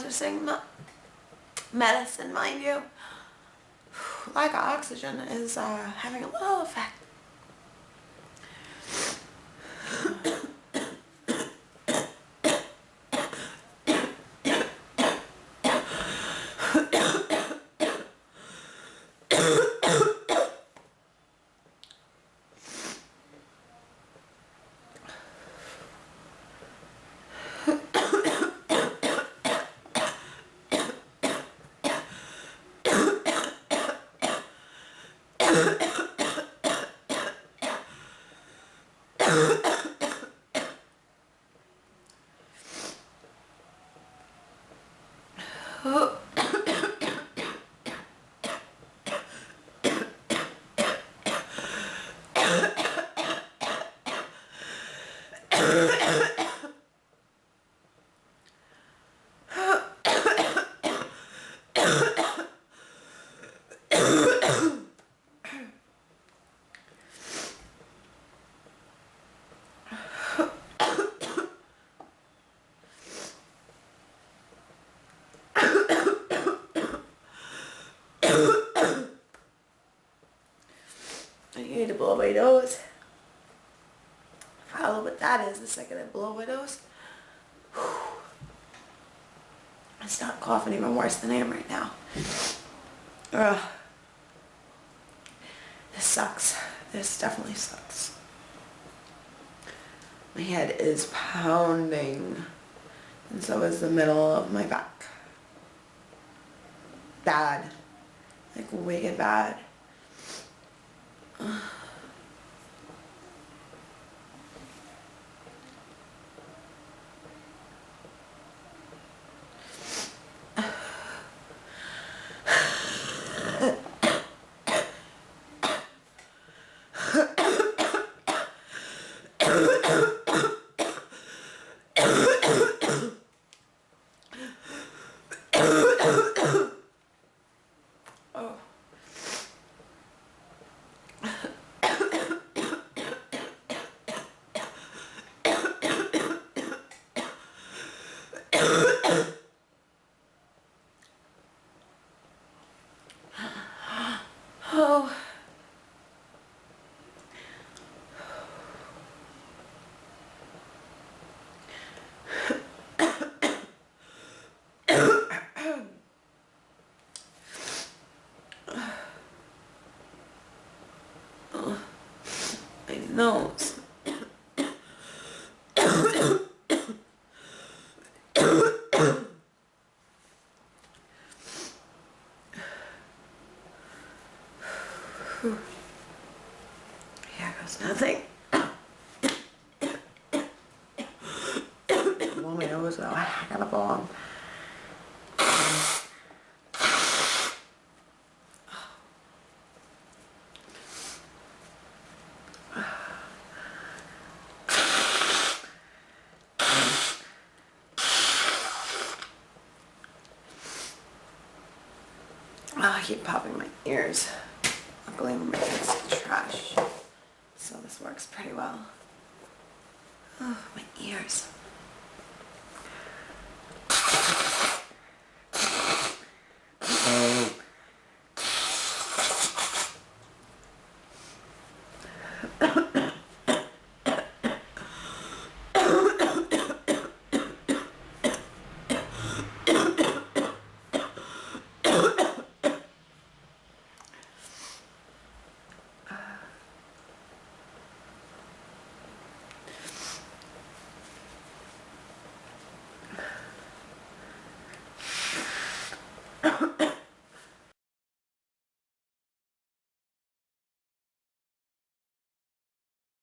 practicing medicine, mind you. Lack of oxygen is having a little effect. I need to blow my nose. Follow what that is the second I blow my nose. I start coughing even worse than I am right now. Ugh. This sucks. This definitely sucks. My head is pounding. And so is the middle of my back. Bad. Like wicked bad. Oh. My nose. Here goes nothing. Blow my nose though. I gotta blow them. Oh, I keep popping my ears. Luckily my ears trash, so this works pretty well. Oh, my ears.